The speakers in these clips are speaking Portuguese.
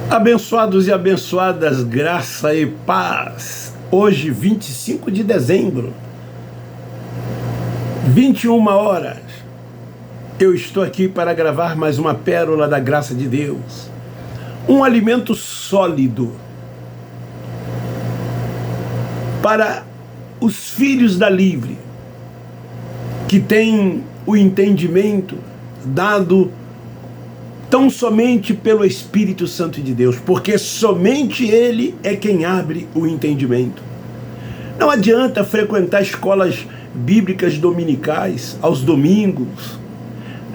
Abençoados e abençoadas, graça e paz. Hoje, 25 de dezembro, 21 horas, eu estou aqui para gravar mais uma pérola da graça de Deus. Um alimento sólido para os filhos da livre, que têm o entendimento dado tão somente pelo Espírito Santo de Deus, porque somente Ele é quem abre o entendimento. Não adianta frequentar escolas bíblicas dominicais aos domingos,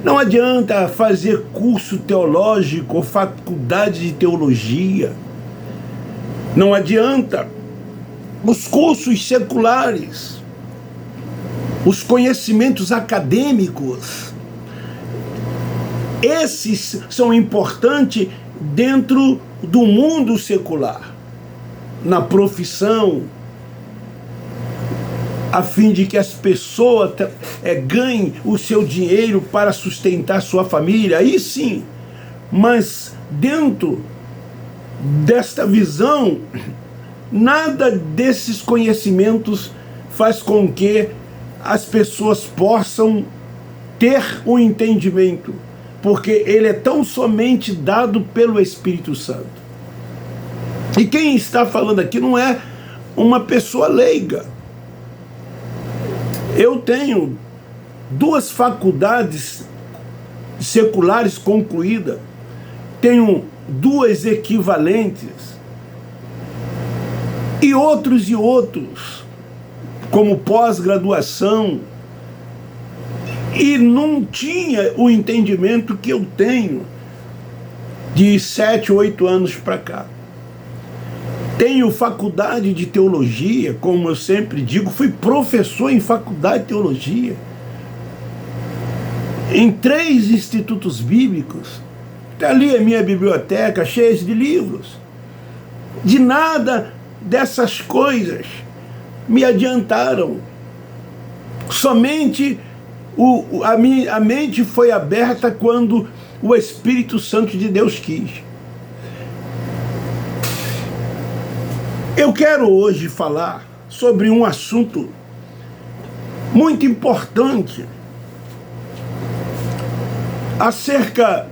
não adianta fazer curso teológico ou faculdade de teologia, não adianta os cursos seculares, os conhecimentos acadêmicos. Esses são importantes dentro do mundo secular, na profissão, a fim de que as pessoas ganhem o seu dinheiro para sustentar sua família, aí sim. Mas dentro desta visão, nada desses conhecimentos faz com que as pessoas possam ter um entendimento, porque ele é tão somente dado pelo Espírito Santo. E quem está falando aqui não é uma pessoa leiga. Eu tenho 2 faculdades seculares concluídas, tenho 2 equivalentes, e outros, como pós-graduação, e não tinha o entendimento que eu tenho de 7, 8 anos para cá. Tenho faculdade de teologia, como eu sempre digo, fui professor em faculdade de teologia, em 3 institutos bíblicos. Está ali a minha biblioteca cheia de livros. De nada dessas coisas me adiantaram. Somente a mente foi aberta quando o Espírito Santo de Deus quis. Eu quero hoje falar sobre um assunto muito importante acerca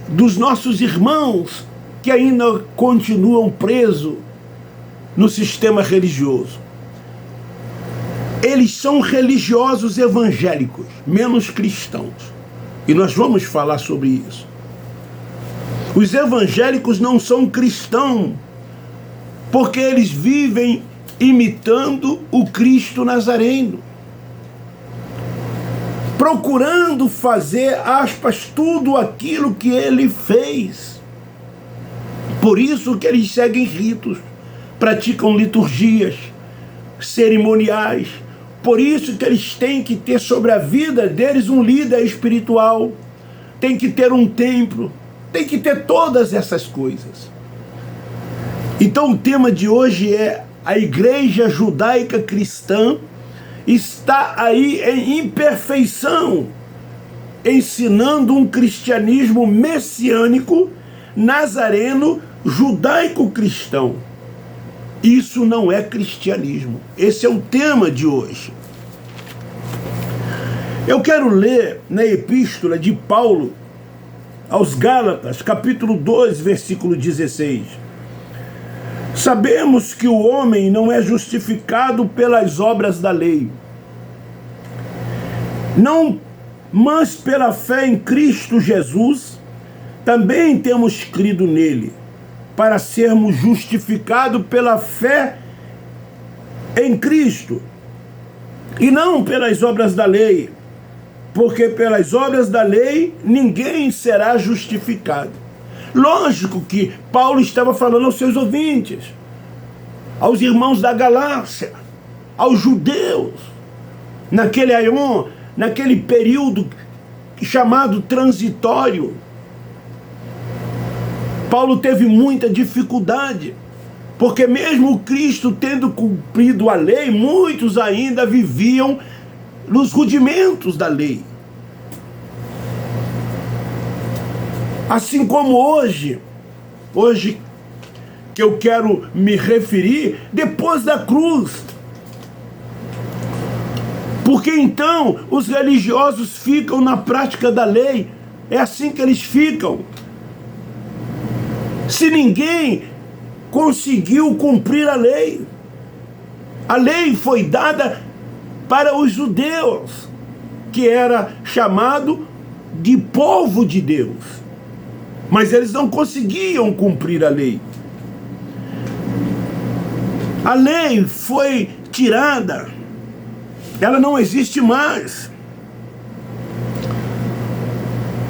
dos nossos irmãos que ainda continuam presos no sistema religioso. Eles são religiosos evangélicos, menos cristãos. E nós vamos falar sobre isso. Os evangélicos não são cristãos, porque eles vivem imitando o Cristo Nazareno, procurando fazer, aspas, tudo aquilo que ele fez. Por isso que eles seguem ritos, praticam liturgias, cerimoniais. Por isso que eles têm que ter sobre a vida deles um líder espiritual, tem que ter um templo, tem que ter todas essas coisas. Então o tema de hoje é: a igreja judaica cristã está aí em imperfeição, ensinando um cristianismo messiânico, nazareno, judaico-cristão. Isso não é cristianismo. Esse é o tema de hoje. Eu quero ler na epístola de Paulo aos Gálatas, capítulo 2, versículo 16. Sabemos que o homem não é justificado pelas obras da lei, não, mas pela fé em Cristo Jesus. Também temos crido nele, para sermos justificados pela fé em Cristo, e não pelas obras da lei, porque pelas obras da lei ninguém será justificado. Lógico que Paulo estava falando aos seus ouvintes, aos irmãos da Galácia, aos judeus, naquele período chamado transitório. Paulo teve muita dificuldade, porque mesmo Cristo tendo cumprido a lei, muitos ainda viviam nos rudimentos da lei. Assim como hoje, hoje que eu quero me referir, depois da cruz. Porque então os religiosos ficam na prática da lei. É assim que eles ficam. Se ninguém conseguiu cumprir a lei foi dada para os judeus, que era chamado de povo de Deus. Mas eles não conseguiam cumprir a lei. A lei foi tirada. Ela não existe mais.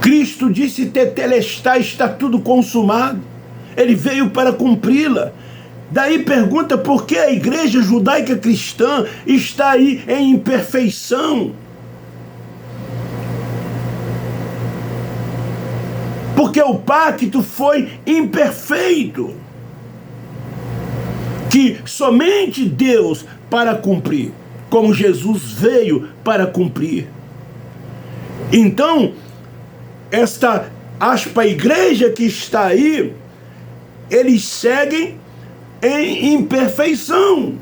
Cristo disse: tetelestai, está tudo consumado. Ele veio para cumpri-la. Daí pergunta por que a igreja judaica cristã está aí em imperfeição. Porque o pacto foi imperfeito. Que somente Deus para cumprir, como Jesus veio para cumprir. Então, esta igreja que está aí, eles seguem em imperfeição.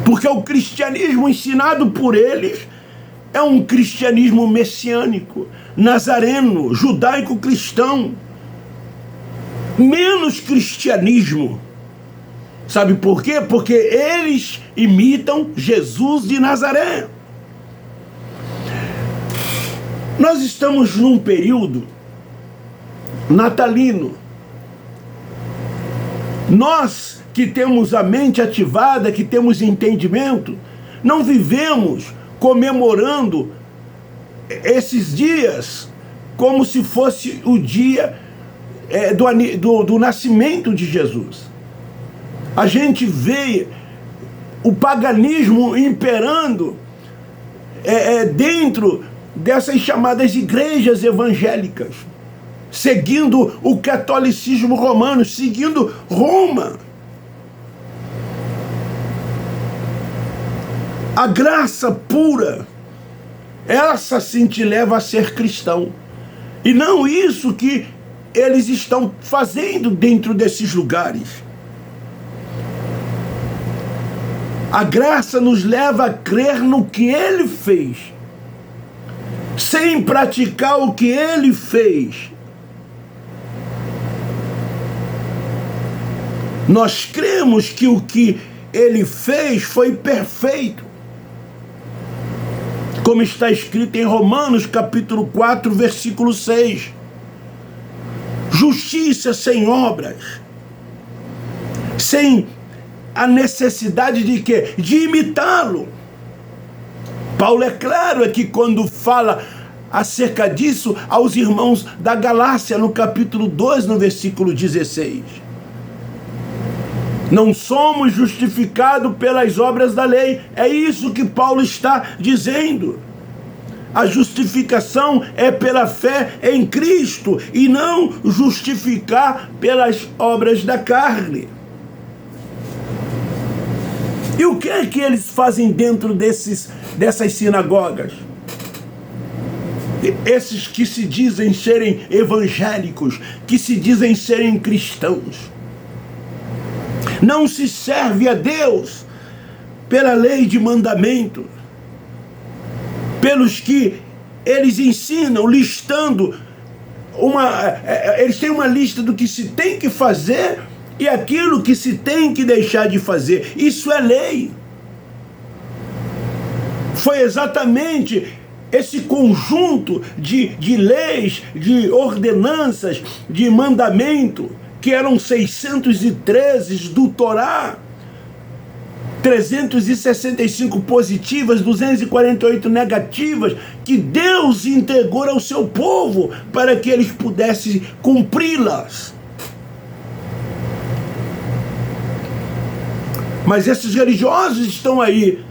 Porque o cristianismo ensinado por eles é um cristianismo messiânico, nazareno, judaico-cristão. Menos cristianismo. Sabe por quê? Porque eles imitam Jesus de Nazaré. Nós estamos num período natalino. Nós que temos a mente ativada, que temos entendimento, não vivemos comemorando esses dias como se fosse o dia do nascimento de Jesus. A gente vê o paganismo imperando dentro dessas chamadas igrejas evangélicas, seguindo o catolicismo romano, seguindo Roma. A graça pura, essa sim te leva a ser cristão. E não isso que eles estão fazendo dentro desses lugares. A graça nos leva a crer no que Ele fez, sem praticar o que Ele fez. Nós cremos que o que Ele fez foi perfeito. Como está escrito em Romanos capítulo 4, versículo 6. Justiça sem obras, sem a necessidade de quê? De imitá-lo. Paulo é claro aqui quando fala acerca disso aos irmãos da Galácia, no capítulo 2, no versículo 16. Não somos justificados pelas obras da lei. É isso que Paulo está dizendo. A justificação é pela fé em Cristo e não justificar pelas obras da carne. E o que é que eles fazem dentro dessas sinagogas? Esses que se dizem serem evangélicos, que se dizem serem cristãos. Não se serve a Deus pela lei de mandamento, pelos que eles ensinam, listando eles têm uma lista do que se tem que fazer e aquilo que se tem que deixar de fazer. Isso é lei. Foi exatamente esse conjunto de leis, de ordenanças, de mandamento, que eram 613 do Torá, 365 positivas, 248 negativas, que Deus entregou ao seu povo para que eles pudessem cumpri-las. Mas esses religiosos estão aí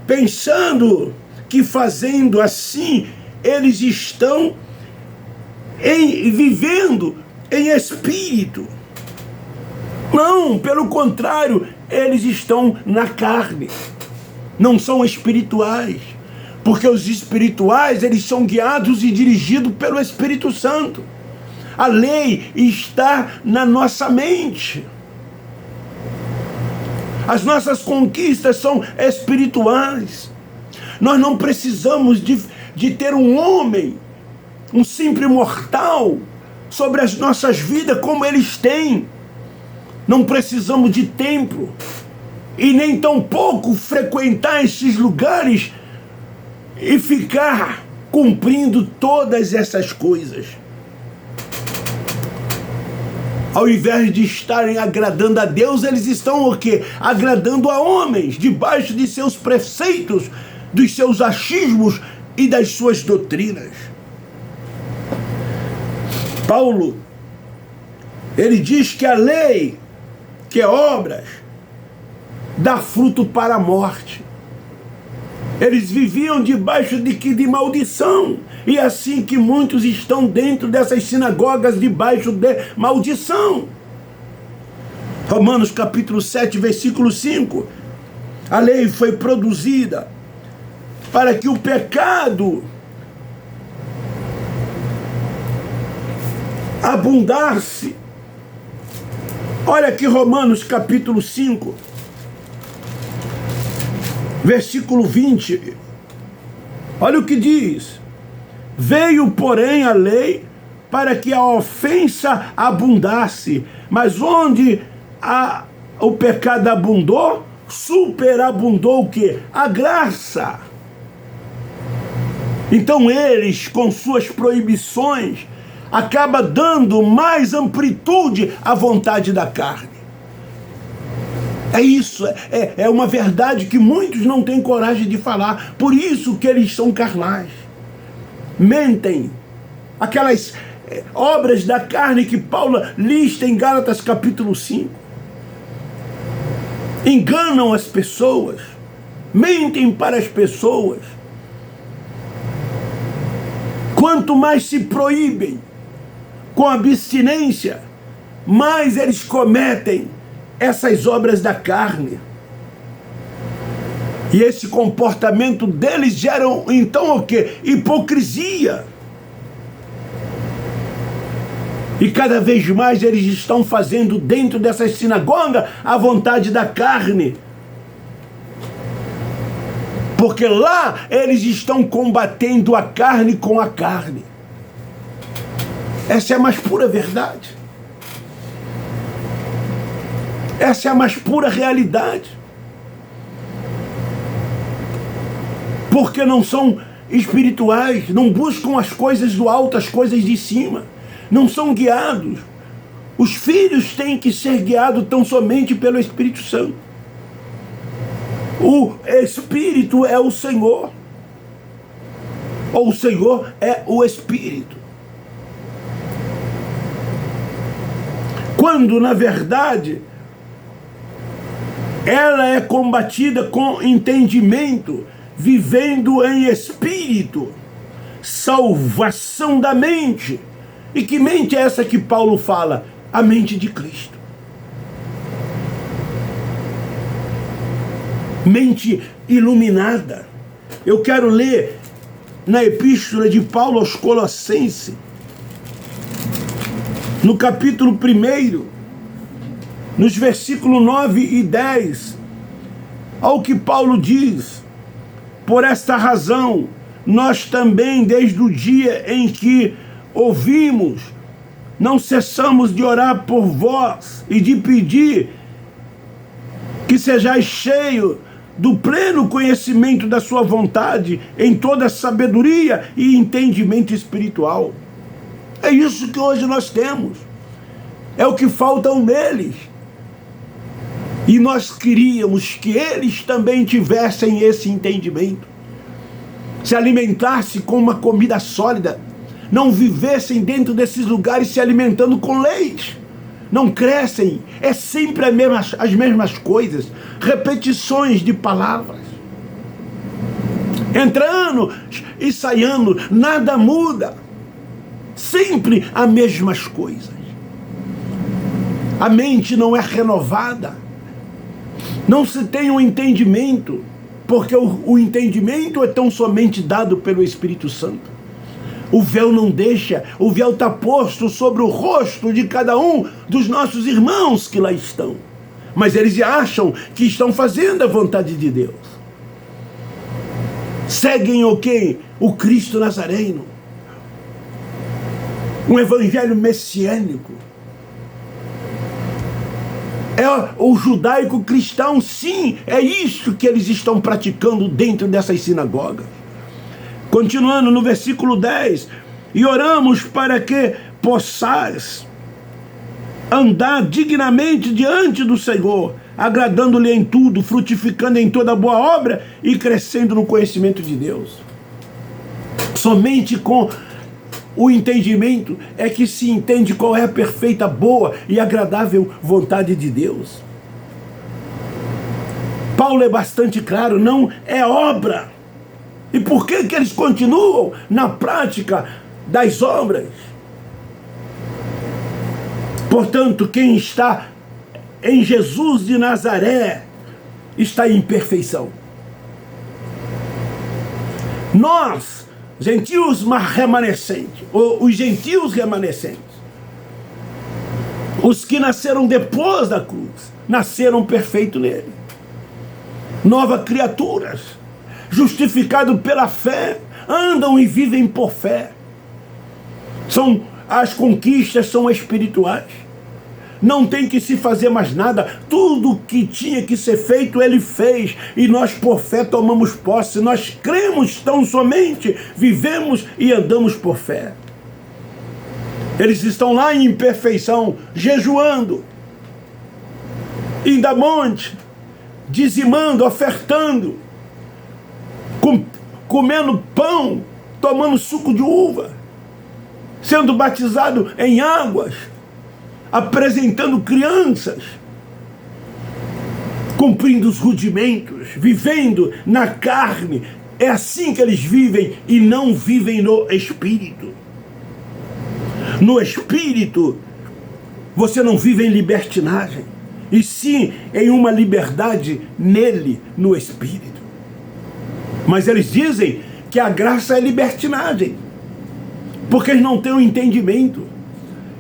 pensando que fazendo assim eles estão vivendo em espírito. Não, pelo contrário, eles estão na carne. Não são espirituais. Porque os espirituais, eles são guiados e dirigidos pelo Espírito Santo. A lei está na nossa mente. As nossas conquistas são espirituais. Nós não precisamos de ter um homem, um simples mortal, sobre as nossas vidas como eles têm. Não precisamos de templo. E nem tampouco frequentar esses lugares e ficar cumprindo todas essas coisas. Ao invés de estarem agradando a Deus, eles estão o quê? Agradando a homens, debaixo de seus preceitos, dos seus achismos e das suas doutrinas. Paulo, ele diz que a lei, que é obras, dá fruto para a morte. Eles viviam debaixo de maldição. E assim que muitos estão dentro dessas sinagogas debaixo de maldição. Romanos capítulo 7, versículo 5. A lei foi produzida para que o pecado abundasse. Olha aqui Romanos capítulo 5, versículo 20. Olha o que diz. Veio, porém, a lei para que a ofensa abundasse. Mas onde o pecado abundou, superabundou o quê? A graça. Então eles, com suas proibições, acabam dando mais amplitude à vontade da carne. É isso, é uma verdade que muitos não têm coragem de falar. Por isso que eles são carnais. Mentem. Aquelas obras da carne que Paulo lista em Gálatas capítulo 5. Enganam as pessoas. Mentem para as pessoas. Quanto mais se proíbem com abstinência, mais eles cometem essas obras da carne. E esse comportamento deles gera então o quê? Hipocrisia. E cada vez mais eles estão fazendo dentro dessas sinagogas a vontade da carne. Porque lá eles estão combatendo a carne com a carne. Essa é a mais pura verdade. Essa é a mais pura realidade. Porque não são espirituais, não buscam as coisas do alto, as coisas de cima. Não são guiados. Os filhos têm que ser guiados tão somente pelo Espírito Santo. O Espírito é o Senhor. Ou o Senhor é o Espírito. Quando, na verdade, ela é combatida com entendimento, vivendo em espírito, salvação da mente. E que mente é essa que Paulo fala? A mente de Cristo. Mente iluminada. Eu quero ler na epístola de Paulo aos Colossenses, no capítulo 1, nos versículos 9 e 10, ao que Paulo diz: por esta razão, nós também, desde o dia em que ouvimos, não cessamos de orar por vós e de pedir que sejais cheios do pleno conhecimento da sua vontade, em toda sabedoria e entendimento espiritual. É isso que hoje nós temos. É o que faltam neles. E nós queríamos que eles também tivessem esse entendimento. Se alimentassem com uma comida sólida. Não vivessem dentro desses lugares se alimentando com leite. Não crescem. É sempre as mesmas coisas. Repetições de palavras. Entrando e saindo. Nada muda. Sempre as mesmas coisas. A mente não é renovada. Não se tem um entendimento, porque o entendimento é tão somente dado pelo Espírito Santo. O véu não deixa, o véu está posto sobre o rosto de cada um dos nossos irmãos que lá estão. Mas eles acham que estão fazendo a vontade de Deus. Seguem o quê? O Cristo Nazareno. Um evangelho messiânico. É o judaico cristão, sim, é isso que eles estão praticando dentro dessas sinagogas. Continuando no versículo 10, e oramos para que possais andar dignamente diante do Senhor, agradando-lhe em tudo, frutificando em toda boa obra e crescendo no conhecimento de Deus. Somente com o entendimento é que se entende qual é a perfeita, boa e agradável vontade de Deus. Paulo é bastante claro, não é obra. E por que eles continuam na prática das obras? Portanto, quem está em Jesus de Nazaré está em perfeição. Nós, gentios remanescentes, os gentios remanescentes, os que nasceram depois da cruz, nasceram perfeitos nele. Novas criaturas, justificados pela fé, andam e vivem por fé. As conquistas são espirituais. Não tem que se fazer mais nada. Tudo que tinha que ser feito, ele fez. E nós por fé tomamos posse. Nós cremos tão somente, vivemos e andamos por fé. Eles estão lá em perfeição, jejuando, indo a monte, dizimando, ofertando, comendo pão, tomando suco de uva, sendo batizado em águas, apresentando crianças, cumprindo os rudimentos, vivendo na carne. É assim que eles vivem e não vivem no Espírito. No Espírito, você não vive em libertinagem, e sim em uma liberdade nele, no Espírito. Mas eles dizem que a graça é libertinagem, porque eles não têm o entendimento.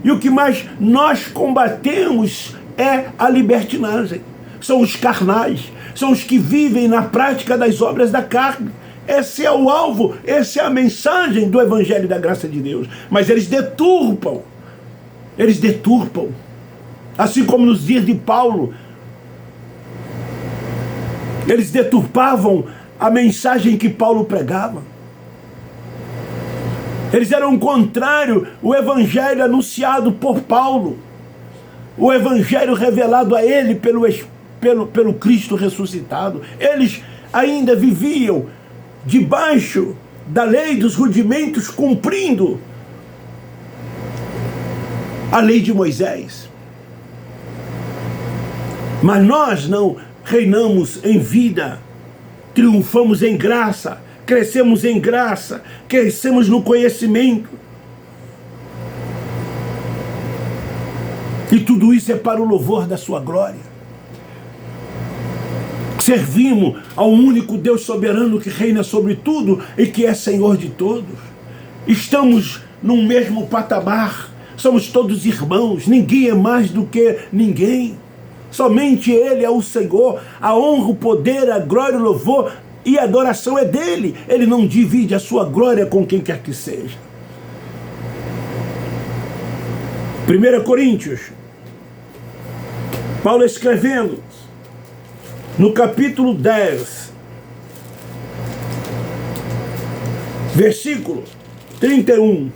E o que mais nós combatemos é a libertinagem. São os carnais, são os que vivem na prática das obras da carne. Esse é o alvo, essa é a mensagem do Evangelho da Graça de Deus. Mas eles deturpam, assim como nos dias de Paulo, eles deturpavam a mensagem que Paulo pregava. Eles eram contrário ao Evangelho anunciado por Paulo, o Evangelho revelado a ele pelo Cristo ressuscitado. Eles ainda viviam debaixo da lei dos rudimentos, cumprindo a lei de Moisés. Mas nós não reinamos em vida, triunfamos em graça, crescemos em graça, crescemos no conhecimento. E tudo isso é para o louvor da sua glória. Servimos ao único Deus soberano que reina sobre tudo e que é Senhor de todos. Estamos num mesmo patamar, somos todos irmãos, ninguém é mais do que ninguém. Somente Ele é o Senhor, a honra, o poder, a glória, o louvor e a adoração é dele. Ele não divide a sua glória com quem quer que seja. 1 Coríntios, Paulo escrevendo, no capítulo 10, versículo 31,